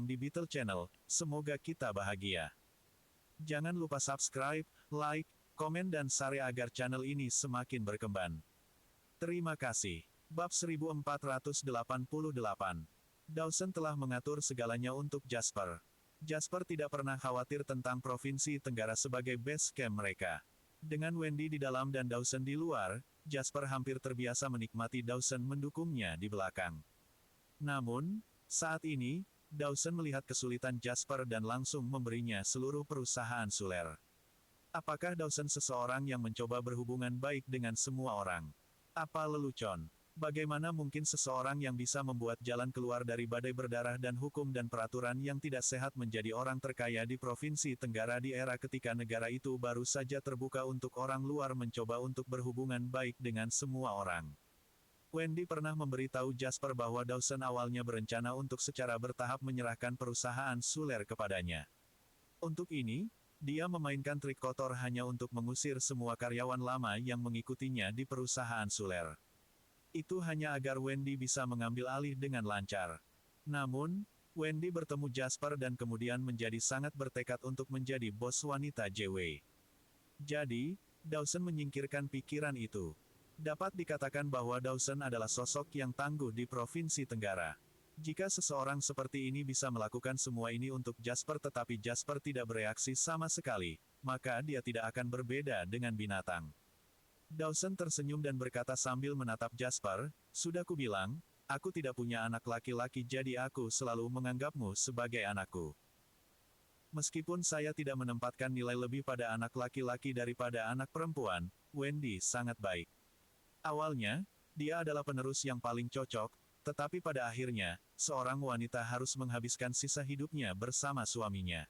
di Beetle Channel, semoga kita bahagia. Jangan lupa subscribe, like, komen dan share agar channel ini semakin berkembang. Terima kasih. Bab 1488. Dawson telah mengatur segalanya untuk Jasper. Jasper tidak pernah khawatir tentang Provinsi Tenggara sebagai base camp mereka. Dengan Wendy di dalam dan Dawson di luar, Jasper hampir terbiasa menikmati Dawson mendukungnya di belakang. Namun, saat ini, Dawson melihat kesulitan Jasper dan langsung memberinya seluruh perusahaan suler. Apakah Dawson seseorang yang mencoba berhubungan baik dengan semua orang? Apa lelucon? Bagaimana mungkin seseorang yang bisa membuat jalan keluar dari badai berdarah dan hukum dan peraturan yang tidak sehat menjadi orang terkaya di Provinsi Tenggara di era ketika negara itu baru saja terbuka untuk orang luar mencoba untuk berhubungan baik dengan semua orang? Wendy pernah memberitahu Jasper bahwa Dawson awalnya berencana untuk secara bertahap menyerahkan perusahaan suler kepadanya. Untuk ini, dia memainkan trik kotor hanya untuk mengusir semua karyawan lama yang mengikutinya di perusahaan suler. Itu hanya agar Wendy bisa mengambil alih dengan lancar. Namun, Wendy bertemu Jasper dan kemudian menjadi sangat bertekad untuk menjadi bos wanita JW. Jadi, Dawson menyingkirkan pikiran itu. Dapat dikatakan bahwa Dawson adalah sosok yang tangguh di Provinsi Tenggara. Jika seseorang seperti ini bisa melakukan semua ini untuk Jasper tetapi Jasper tidak bereaksi sama sekali, maka dia tidak akan berbeda dengan binatang. Dawson tersenyum dan berkata sambil menatap Jasper, "Sudah kubilang, aku tidak punya anak laki-laki jadi aku selalu menganggapmu sebagai anakku. Meskipun saya tidak menempatkan nilai lebih pada anak laki-laki daripada anak perempuan, Wendy sangat baik. Awalnya, dia adalah penerus yang paling cocok, tetapi pada akhirnya, seorang wanita harus menghabiskan sisa hidupnya bersama suaminya.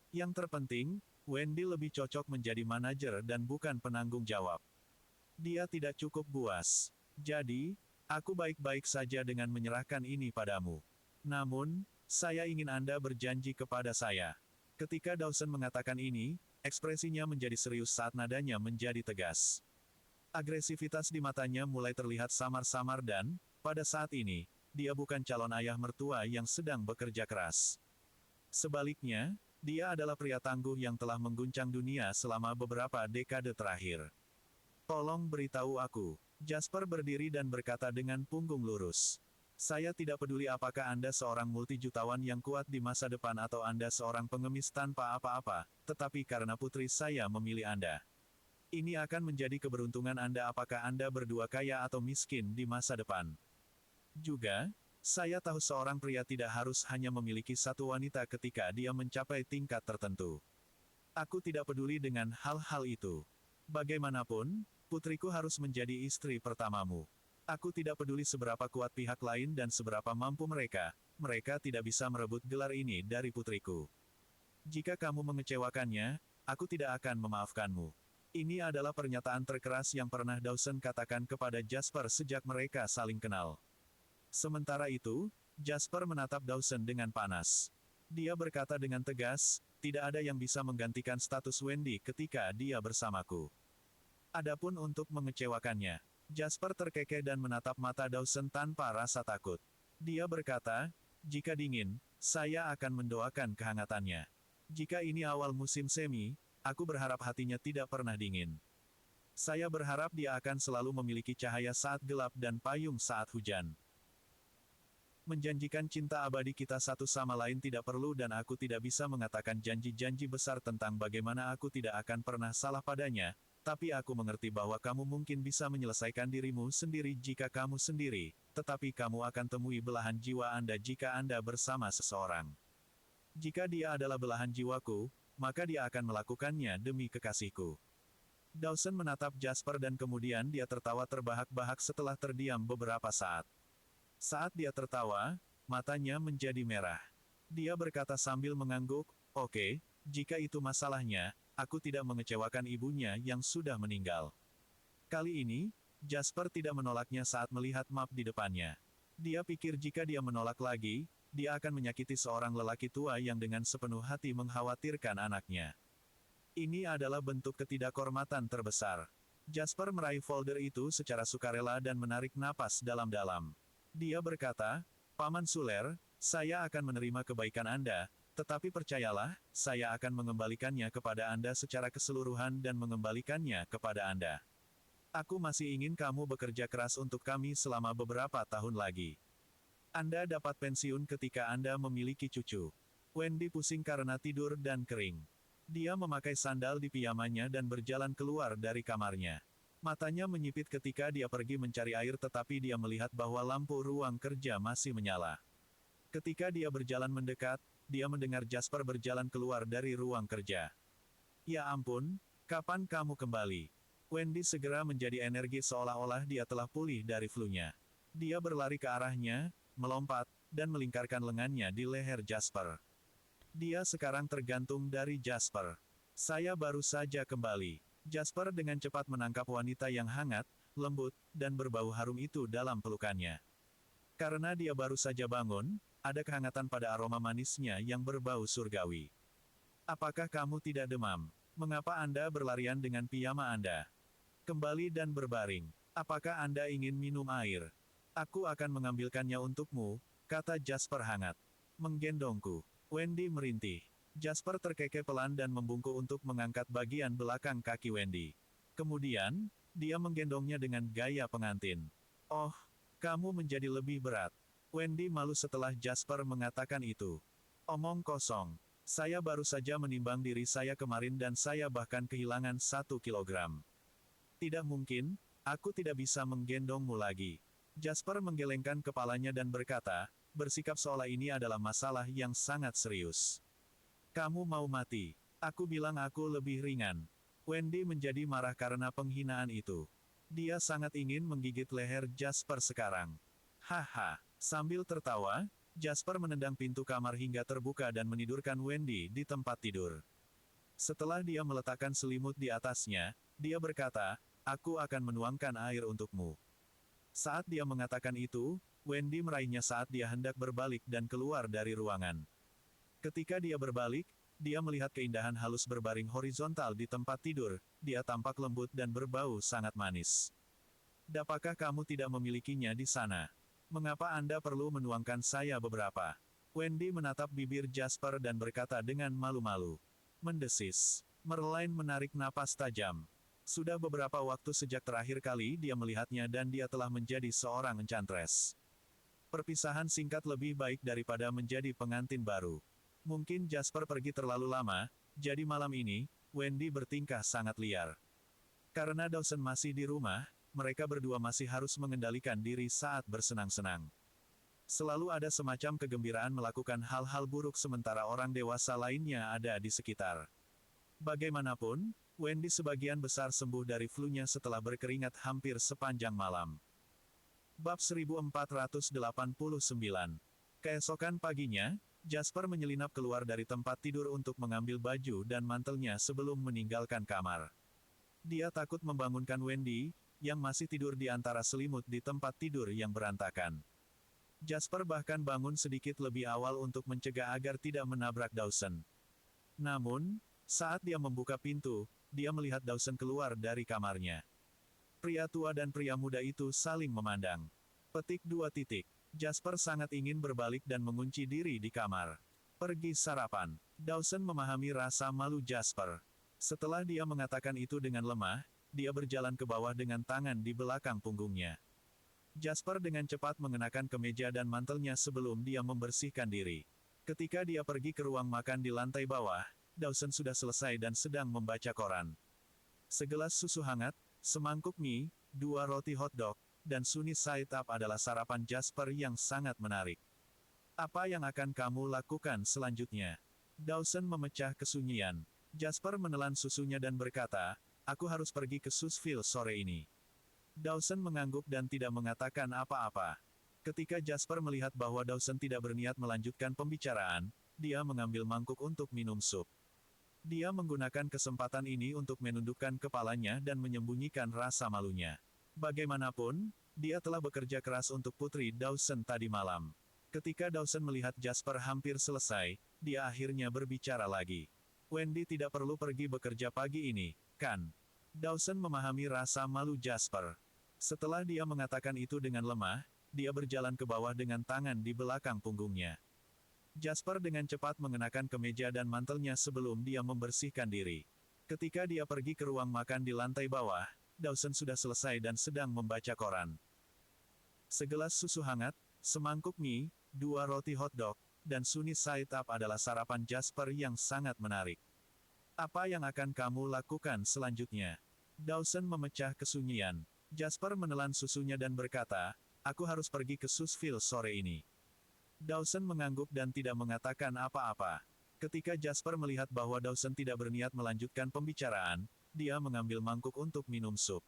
Yang terpenting, Wendy lebih cocok menjadi manajer dan bukan penanggung jawab. Dia tidak cukup buas. Jadi, aku baik-baik saja dengan menyerahkan ini padamu. Namun, saya ingin Anda berjanji kepada saya." Ketika Dawson mengatakan ini, ekspresinya menjadi serius saat nadanya menjadi tegas. Agresivitas di matanya mulai terlihat samar-samar dan, pada saat ini, dia bukan calon ayah mertua yang sedang bekerja keras. Sebaliknya, dia adalah pria tangguh yang telah mengguncang dunia selama beberapa dekade terakhir. "Tolong beritahu aku." Jasper berdiri dan berkata dengan punggung lurus. "Saya tidak peduli apakah Anda seorang multijutawan yang kuat di masa depan atau Anda seorang pengemis tanpa apa-apa, tetapi karena putri saya memilih Anda. Ini akan menjadi keberuntungan Anda apakah Anda berdua kaya atau miskin di masa depan. Juga, saya tahu seorang pria tidak harus hanya memiliki satu wanita ketika dia mencapai tingkat tertentu. Aku tidak peduli dengan hal-hal itu. Bagaimanapun, putriku harus menjadi istri pertamamu. Aku tidak peduli seberapa kuat pihak lain dan seberapa mampu mereka tidak bisa merebut gelar ini dari putriku. Jika kamu mengecewakannya, aku tidak akan memaafkanmu." Ini adalah pernyataan terkeras yang pernah Dawson katakan kepada Jasper sejak mereka saling kenal. Sementara itu, Jasper menatap Dawson dengan panas. Dia berkata dengan tegas, "Tidak ada yang bisa menggantikan status Wendy ketika dia bersamaku." Adapun untuk mengecewakannya, Jasper terkekeh dan menatap mata Dawson tanpa rasa takut. Dia berkata, "Jika dingin, saya akan mendoakan kehangatannya. Jika ini awal musim semi, aku berharap hatinya tidak pernah dingin. Saya berharap dia akan selalu memiliki cahaya saat gelap dan payung saat hujan. Menjanjikan cinta abadi kita satu sama lain tidak perlu dan aku tidak bisa mengatakan janji-janji besar tentang bagaimana aku tidak akan pernah salah padanya, tapi aku mengerti bahwa kamu mungkin bisa menyelesaikan dirimu sendiri jika kamu sendiri, tetapi kamu akan temui belahan jiwa Anda jika Anda bersama seseorang. Jika dia adalah belahan jiwaku, maka dia akan melakukannya demi kekasihku." Dawson menatap Jasper dan kemudian dia tertawa terbahak-bahak setelah terdiam beberapa saat. Saat dia tertawa, matanya menjadi merah. Dia berkata sambil mengangguk, "Oke, jika itu masalahnya, aku tidak mengecewakan ibunya yang sudah meninggal." Kali ini, Jasper tidak menolaknya saat melihat map di depannya. Dia pikir jika dia menolak lagi, dia akan menyakiti seorang lelaki tua yang dengan sepenuh hati mengkhawatirkan anaknya. Ini adalah bentuk ketidakhormatan terbesar. Jasper meraih folder itu secara sukarela dan menarik napas dalam-dalam. Dia berkata, "Paman Suler, Saya akan menerima kebaikan Anda, tetapi percayalah, saya akan mengembalikannya kepada Anda secara keseluruhan dan mengembalikannya kepada Anda. Aku masih ingin kamu bekerja keras untuk kami selama beberapa tahun lagi. Anda dapat pensiun ketika Anda memiliki cucu. Wendy pusing karena tidur dan kering. Dia memakai sandal di piyamanya dan berjalan keluar dari kamarnya. Matanya menyipit ketika dia pergi mencari air tetapi dia melihat bahwa lampu ruang kerja masih menyala. Ketika dia berjalan mendekat, dia mendengar Jasper berjalan keluar dari ruang kerja. Ya ampun, kapan kamu kembali? Wendy segera menjadi energi seolah-olah dia telah pulih dari flu-nya. Dia berlari ke arahnya, melompat, dan melingkarkan lengannya di leher Jasper. Dia sekarang tergantung dari Jasper. Saya baru saja kembali. Jasper dengan cepat menangkap wanita yang hangat, lembut, dan berbau harum itu dalam pelukannya. Karena dia baru saja bangun, ada kehangatan pada aroma manisnya yang berbau surgawi. Apakah kamu tidak demam? Mengapa Anda berlarian dengan piyama Anda? Kembali dan berbaring. Apakah Anda ingin minum air? Aku akan mengambilkannya untukmu, kata Jasper hangat. Menggendongku. Wendy merintih. Jasper terkekeh pelan dan membungkuk untuk mengangkat bagian belakang kaki Wendy. Kemudian, dia menggendongnya dengan gaya pengantin. Oh, kamu menjadi lebih berat. Wendy malu setelah Jasper mengatakan itu. Omong kosong. Saya baru saja menimbang diri saya kemarin dan saya bahkan kehilangan 1 kilogram. Tidak mungkin, aku tidak bisa menggendongmu lagi. Jasper menggelengkan kepalanya dan berkata, bersikap seolah ini adalah masalah yang sangat serius. Kamu mau mati. Aku bilang aku lebih ringan. Wendy menjadi marah karena penghinaan itu. Dia sangat ingin menggigit leher Jasper sekarang. Haha, sambil tertawa, Jasper menendang pintu kamar hingga terbuka dan menidurkan Wendy di tempat tidur. Setelah dia meletakkan selimut di atasnya, dia berkata, aku akan menuangkan air untukmu. Saat dia mengatakan itu, Wendy meraihnya saat dia hendak berbalik dan keluar dari ruangan. Ketika dia berbalik, dia melihat keindahan halus berbaring horizontal di tempat tidur, dia tampak lembut dan berbau sangat manis. Dapatkah kamu tidak memilikinya di sana? Mengapa Anda perlu menuangkan saya beberapa? Wendy menatap bibir Jasper dan berkata dengan malu-malu. Mendesis. Merlin menarik napas tajam. Sudah beberapa waktu sejak terakhir kali dia melihatnya dan dia telah menjadi seorang enchantress. Perpisahan singkat lebih baik daripada menjadi pengantin baru. Mungkin Jasper pergi terlalu lama, jadi malam ini, Wendy bertingkah sangat liar. Karena Dawson masih di rumah, mereka berdua masih harus mengendalikan diri saat bersenang-senang. Selalu ada semacam kegembiraan melakukan hal-hal buruk sementara orang dewasa lainnya ada di sekitar. Bagaimanapun, Wendy sebagian besar sembuh dari flu-nya setelah berkeringat hampir sepanjang malam. Bab 1489. Keesokan paginya, Jasper menyelinap keluar dari tempat tidur untuk mengambil baju dan mantelnya sebelum meninggalkan kamar. Dia takut membangunkan Wendy, yang masih tidur di antara selimut di tempat tidur yang berantakan. Jasper bahkan bangun sedikit lebih awal untuk mencegah agar tidak menabrak Dawson. Namun, saat dia membuka pintu, dia melihat Dawson keluar dari kamarnya. Pria tua dan pria muda itu saling memandang. Petik 2 titik. Jasper sangat ingin berbalik dan mengunci diri di kamar. Pergi sarapan. Dawson memahami rasa malu Jasper. Setelah dia mengatakan itu dengan lemah, dia berjalan ke bawah dengan tangan di belakang punggungnya. Jasper dengan cepat mengenakan kemeja dan mantelnya sebelum dia membersihkan diri. Ketika dia pergi ke ruang makan di lantai bawah, Dawson sudah selesai dan sedang membaca koran. Segelas susu hangat, semangkuk mie, 2 roti hotdog, dan sunny side up adalah sarapan Jasper yang sangat menarik. Apa yang akan kamu lakukan selanjutnya? Dawson memecah kesunyian. Jasper menelan susunya dan berkata, aku harus pergi ke Susville sore ini. Dawson mengangguk dan tidak mengatakan apa-apa. Ketika Jasper melihat bahwa Dawson tidak berniat melanjutkan pembicaraan, dia mengambil mangkuk untuk minum sup. Dia menggunakan kesempatan ini untuk menundukkan kepalanya dan menyembunyikan rasa malunya. Bagaimanapun, dia telah bekerja keras untuk Putri Dawson tadi malam. Ketika Dawson melihat Jasper hampir selesai, dia akhirnya berbicara lagi. Wendy tidak perlu pergi bekerja pagi ini, kan? Dawson memahami rasa malu Jasper. Setelah dia mengatakan itu dengan lemah, dia berjalan ke bawah dengan tangan di belakang punggungnya. Jasper dengan cepat mengenakan kemeja dan mantelnya sebelum dia membersihkan diri. Ketika dia pergi ke ruang makan di lantai bawah, Dawson sudah selesai dan sedang membaca koran. Segelas susu hangat, semangkuk mie, 2 roti hotdog, dan sunny side up adalah sarapan Jasper yang sangat menarik. Apa yang akan kamu lakukan selanjutnya? Dawson memecah kesunyian. Jasper menelan susunya dan berkata, aku harus pergi ke Susville sore ini. Dawson mengangguk dan tidak mengatakan apa-apa. Ketika Jasper melihat bahwa Dawson tidak berniat melanjutkan pembicaraan, dia mengambil mangkuk untuk minum sup.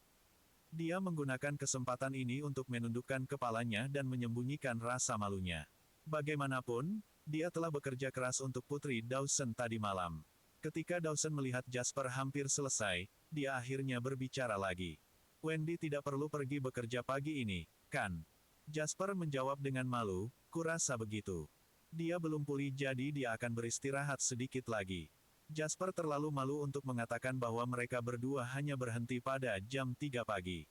Dia menggunakan kesempatan ini untuk menundukkan kepalanya dan menyembunyikan rasa malunya. Bagaimanapun, dia telah bekerja keras untuk Putri Dawson tadi malam. Ketika Dawson melihat Jasper hampir selesai, dia akhirnya berbicara lagi. Wendy tidak perlu pergi bekerja pagi ini, kan? Jasper menjawab dengan malu, kurasa begitu. Dia belum pulih jadi dia akan beristirahat sedikit lagi. Jasper terlalu malu untuk mengatakan bahwa mereka berdua hanya berhenti pada jam 3 pagi.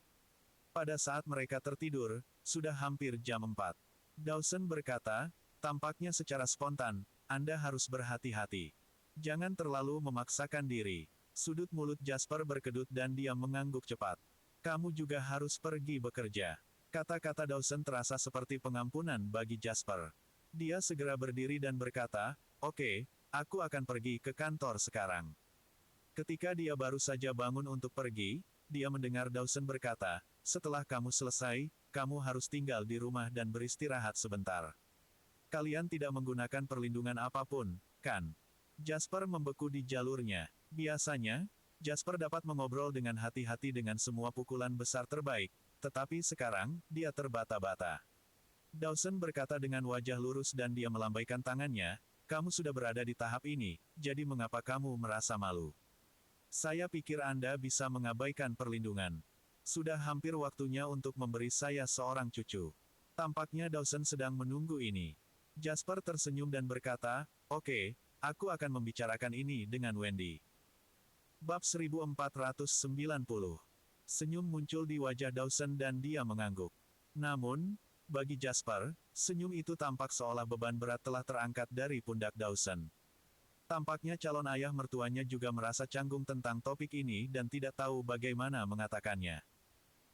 Pada saat mereka tertidur, sudah hampir jam 4. Dawson berkata, tampaknya secara spontan, Anda harus berhati-hati. Jangan terlalu memaksakan diri. Sudut mulut Jasper berkedut dan dia mengangguk cepat. Kamu juga harus pergi bekerja. Kata-kata Dawson terasa seperti pengampunan bagi Jasper. Dia segera berdiri dan berkata, oke, aku akan pergi ke kantor sekarang. Ketika dia baru saja bangun untuk pergi, dia mendengar Dawson berkata, setelah kamu selesai, kamu harus tinggal di rumah dan beristirahat sebentar. Kalian tidak menggunakan perlindungan apapun, kan? Jasper membeku di jalurnya. Biasanya, Jasper dapat mengobrol dengan hati-hati dengan semua pukulan besar terbaik, tetapi sekarang, dia terbata-bata. Dawson berkata dengan wajah lurus dan dia melambaikan tangannya, kamu sudah berada di tahap ini, jadi mengapa kamu merasa malu? Saya pikir Anda bisa mengabaikan perlindungan. Sudah hampir waktunya untuk memberi saya seorang cucu. Tampaknya Dawson sedang menunggu ini. Jasper tersenyum dan berkata, oke, aku akan membicarakan ini dengan Wendy. Bab 1490. Senyum muncul di wajah Dawson dan dia mengangguk. Namun, bagi Jasper, senyum itu tampak seolah beban berat telah terangkat dari pundak Dawson. Tampaknya calon ayah mertuanya juga merasa canggung tentang topik ini dan tidak tahu bagaimana mengatakannya.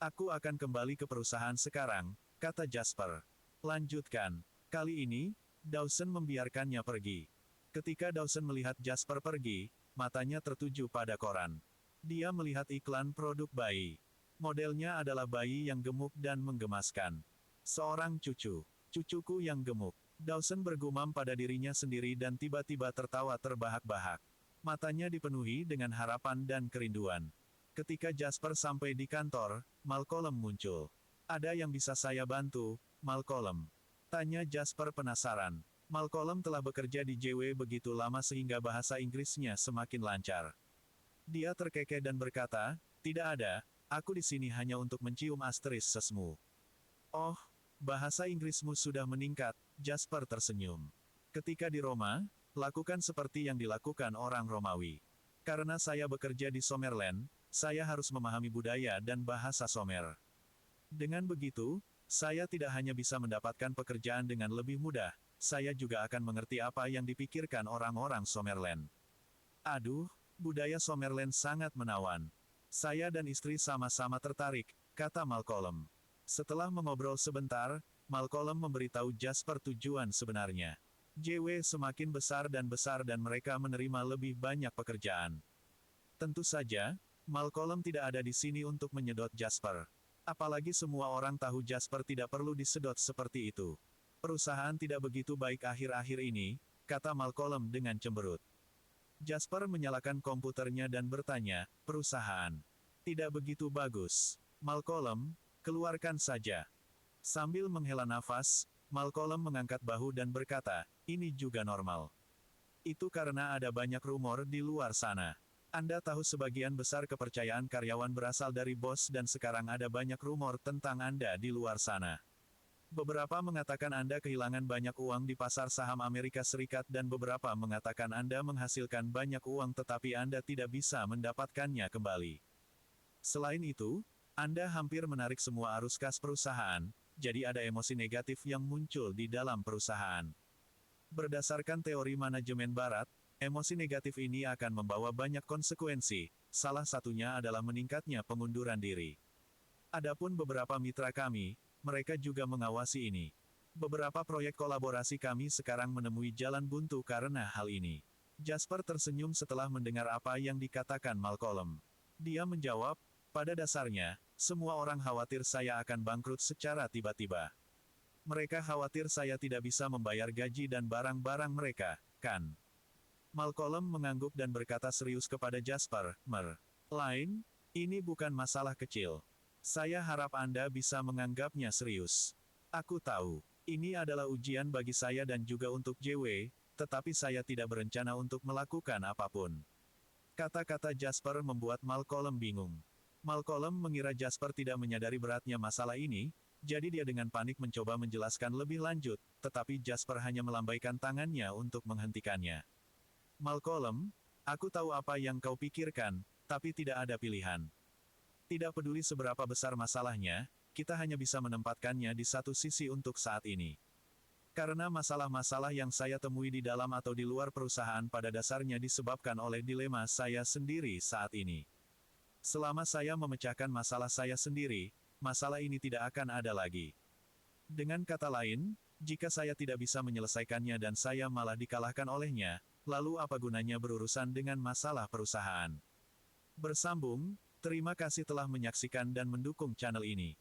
Aku akan kembali ke perusahaan sekarang, kata Jasper. Lanjutkan. Kali ini, Dawson membiarkannya pergi. Ketika Dawson melihat Jasper pergi, matanya tertuju pada koran. Dia melihat iklan produk bayi. Modelnya adalah bayi yang gemuk dan menggemaskan. Seorang cucu. Cucuku yang gemuk. Dawson bergumam pada dirinya sendiri dan tiba-tiba tertawa terbahak-bahak. Matanya dipenuhi dengan harapan dan kerinduan. Ketika Jasper sampai di kantor, Malcolm muncul. Ada yang bisa saya bantu, Malcolm? Tanya Jasper penasaran. Malcolm telah bekerja di JW begitu lama sehingga bahasa Inggrisnya semakin lancar. Dia terkekeh dan berkata, tidak ada, aku di sini hanya untuk mencium asteris sesmu. Oh, bahasa Inggrismu sudah meningkat, Jasper tersenyum. Ketika di Roma, lakukan seperti yang dilakukan orang Romawi. Karena saya bekerja di Somerland, saya harus memahami budaya dan bahasa Somer. Dengan begitu, saya tidak hanya bisa mendapatkan pekerjaan dengan lebih mudah, saya juga akan mengerti apa yang dipikirkan orang-orang Somerland. Aduh, budaya Somerland sangat menawan. Saya dan istri sama-sama tertarik, kata Malcolm. Setelah mengobrol sebentar, Malcolm memberitahu Jasper tujuan sebenarnya. JW semakin besar dan mereka menerima lebih banyak pekerjaan. Tentu saja, Malcolm tidak ada di sini untuk menyedot Jasper. Apalagi semua orang tahu Jasper tidak perlu disedot seperti itu. Perusahaan tidak begitu baik akhir-akhir ini, kata Malcolm dengan cemberut. Jasper menyalakan komputernya dan bertanya, perusahaan. Tidak begitu bagus. Malcolm, keluarkan saja. Sambil menghela nafas, Malcolm mengangkat bahu dan berkata, ini juga normal. Itu karena ada banyak rumor di luar sana. Anda tahu sebagian besar kepercayaan karyawan berasal dari bos dan sekarang ada banyak rumor tentang Anda di luar sana. Beberapa mengatakan Anda kehilangan banyak uang di pasar saham Amerika Serikat dan beberapa mengatakan Anda menghasilkan banyak uang tetapi Anda tidak bisa mendapatkannya kembali. Selain itu, Anda hampir menarik semua arus kas perusahaan, jadi ada emosi negatif yang muncul di dalam perusahaan. Berdasarkan teori manajemen barat, emosi negatif ini akan membawa banyak konsekuensi, salah satunya adalah meningkatnya pengunduran diri. Adapun beberapa mitra kami, mereka juga mengawasi ini. Beberapa proyek kolaborasi kami sekarang menemui jalan buntu karena hal ini. Jasper tersenyum setelah mendengar apa yang dikatakan Malcolm. Dia menjawab, pada dasarnya, semua orang khawatir saya akan bangkrut secara tiba-tiba. Mereka khawatir saya tidak bisa membayar gaji dan barang-barang mereka, kan? Malcolm mengangguk dan berkata serius kepada Jasper, Merlin, ini bukan masalah kecil. Saya harap Anda bisa menganggapnya serius. Aku tahu, ini adalah ujian bagi saya dan juga untuk JW, tetapi saya tidak berencana untuk melakukan apapun. Kata-kata Jasper membuat Malcolm bingung. Malcolm mengira Jasper tidak menyadari beratnya masalah ini, jadi dia dengan panik mencoba menjelaskan lebih lanjut, tetapi Jasper hanya melambaikan tangannya untuk menghentikannya. Malcolm, aku tahu apa yang kau pikirkan, tapi tidak ada pilihan. Tidak peduli seberapa besar masalahnya, kita hanya bisa menempatkannya di satu sisi untuk saat ini. Karena masalah-masalah yang saya temui di dalam atau di luar perusahaan pada dasarnya disebabkan oleh dilema saya sendiri saat ini. Selama saya memecahkan masalah saya sendiri, masalah ini tidak akan ada lagi. Dengan kata lain, jika saya tidak bisa menyelesaikannya dan saya malah dikalahkan olehnya, lalu apa gunanya berurusan dengan masalah perusahaan? Bersambung, terima kasih telah menyaksikan dan mendukung channel ini.